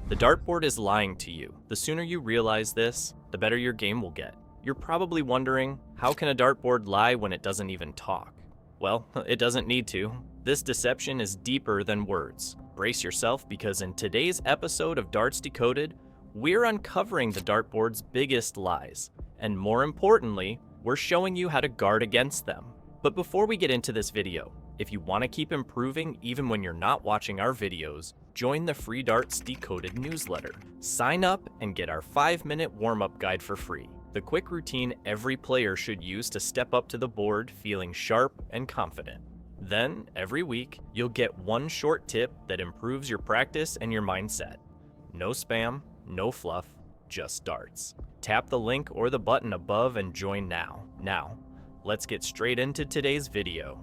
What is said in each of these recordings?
The dartboard is lying to you. The sooner you realize this, the better your game will get. You're probably wondering, how can a dartboard lie when it doesn't even talk? Well, it doesn't need to. This deception is deeper than words. Brace yourself, because in today's episode of Darts Decoded, we're uncovering the dartboard's biggest lies. And more importantly, we're showing you how to guard against them. But before we get into this video, if you want to keep improving even when you're not watching our videos, join the free Darts Decoded newsletter. Sign up and get our 5-minute warm-up guide for free. The quick routine every player should use to step up to the board feeling sharp and confident. Then, every week, you'll get one short tip that improves your practice and your mindset. No spam, no fluff, just darts. Tap the link or the button above and join now. Now, let's get straight into today's video.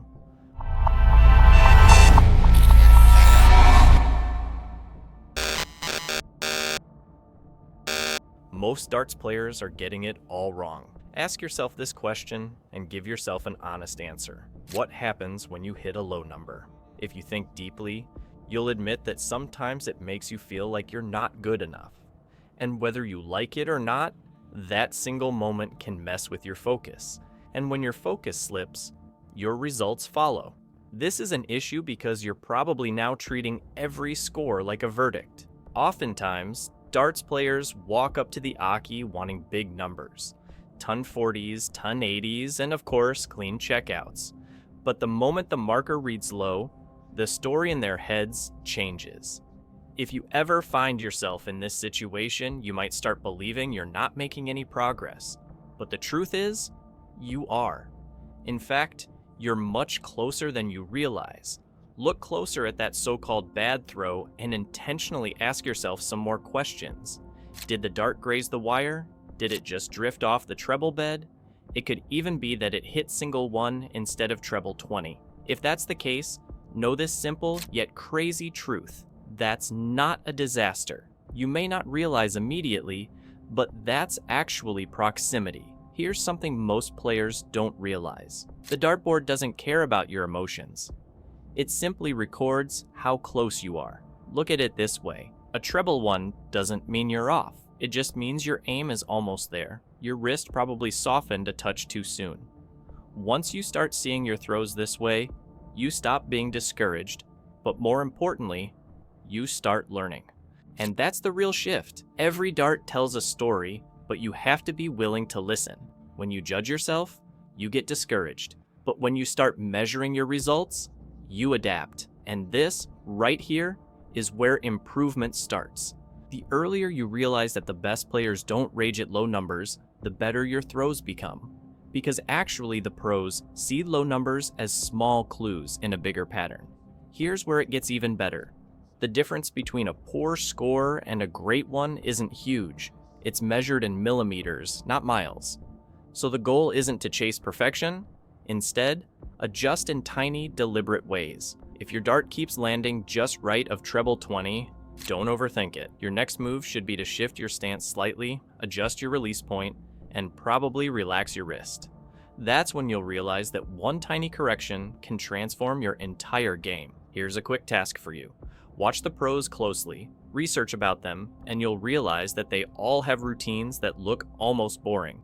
Most darts players are getting it all wrong. Ask yourself this question and give yourself an honest answer. What happens when you hit a low number? If you think deeply, you'll admit that sometimes it makes you feel like you're not good enough. And whether you like it or not, that single moment can mess with your focus. And when your focus slips, your results follow. This is an issue because you're probably now treating every score like a verdict. Oftentimes, darts players walk up to the 𝗂𝘂𝘀𝗀𝗀𝗀 wanting big numbers. Ton 40s, ton 80s, and of course, clean checkouts. But the moment the marker reads low, the story in their heads changes. If you ever find yourself in this situation, you might start believing you're not making any progress. But the truth is, you are. In fact, you're much closer than you realize. Look closer at that so-called bad throw and intentionally ask yourself some more questions. Did the dart graze the wire? Did it just drift off the treble bed? It could even be that it hit single 1 instead of treble 20. If that's the case, know this simple yet crazy truth. That's not a disaster. You may not realize immediately, but that's actually proximity. Here's something most players don't realize. The dartboard doesn't care about your emotions. It simply records how close you are. Look at it this way. A treble 1 doesn't mean you're off. It just means your aim is almost there. Your wrist probably softened a touch too soon. Once you start seeing your throws this way, you stop being discouraged, but more importantly, you start learning. And that's the real shift. Every dart tells a story, but you have to be willing to listen. When you judge yourself, you get discouraged. But when you start measuring your results, you adapt. And this, right here, is where improvement starts. The earlier you realize that the best players don't rage at low numbers, the better your throws become. Because actually the pros see low numbers as small clues in a bigger pattern. Here's where it gets even better. The difference between a poor score and a great one isn't huge. It's measured in millimeters, not miles. So the goal isn't to chase perfection. Instead, adjust in tiny, deliberate ways. If your dart keeps landing just right of treble 20, don't overthink it. Your next move should be to shift your stance slightly, adjust your release point, and probably relax your wrist. That's when you'll realize that one tiny correction can transform your entire game. Here's a quick task for you. Watch the pros closely, research about them, and you'll realize that they all have routines that look almost boring.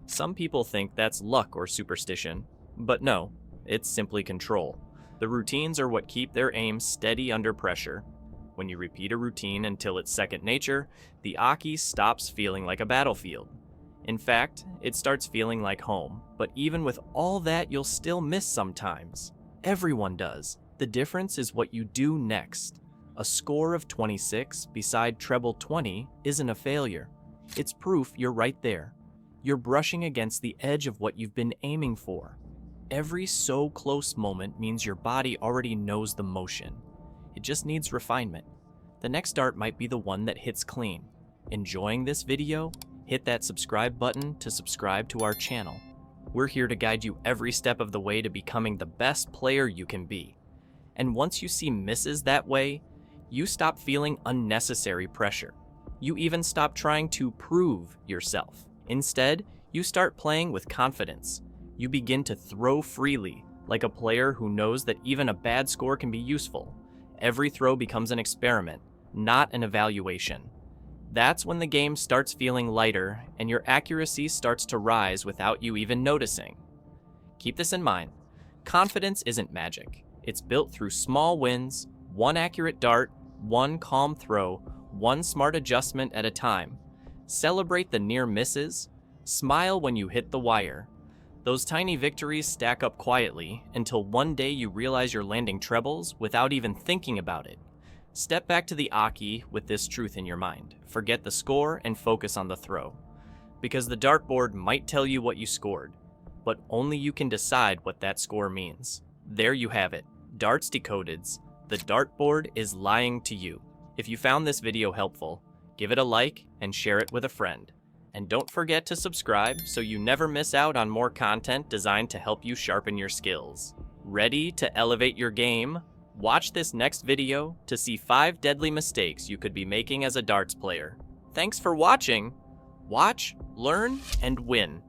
Some people think that's luck or superstition, but no, it's simply control. The routines are what keep their aim steady under pressure. When you repeat a routine until it's second nature, the 𝗂𝘂𝘀𝗀𝗀𝗀 stops feeling like a battlefield. In fact, it starts feeling like home. But even with all that, you'll still miss sometimes. Everyone does. The difference is what you do next. A score of 26 beside treble 20 isn't a failure. It's proof you're right there. You're brushing against the edge of what you've been aiming for. Every so close moment means your body already knows the motion. It just needs refinement. The next dart might be the one that hits clean. Enjoying this video? Hit that subscribe button to subscribe to our channel. We're here to guide you every step of the way to becoming the best player you can be. And once you see misses that way, you stop feeling unnecessary pressure. You even stop trying to prove yourself. Instead, you start playing with confidence. You begin to throw freely, like a player who knows that even a bad score can be useful. Every throw becomes an experiment, not an evaluation. That's when the game starts feeling lighter and your accuracy starts to rise without you even noticing. Keep this in mind. Confidence isn't magic. It's built through small wins, one accurate dart, one calm throw, one smart adjustment at a time. Celebrate the near misses. Smile when you hit the wire. Those tiny victories stack up quietly until one day you realize you're landing trebles without even thinking about it. Step back to the 𝗂𝘂𝘀𝗀𝘀 with this truth in your mind. Forget the score and focus on the throw. Because the dartboard might tell you what you scored, but only you can decide what that score means. There you have it. Darts Decoded. The dartboard is lying to you. If you found this video helpful, give it a like and share it with a friend. And don't forget to subscribe so you never miss out on more content designed to help you sharpen your skills. Ready to elevate your game? Watch this next video to see 5 deadly mistakes you could be making as a darts player. Thanks for watching. Watch, learn, and win.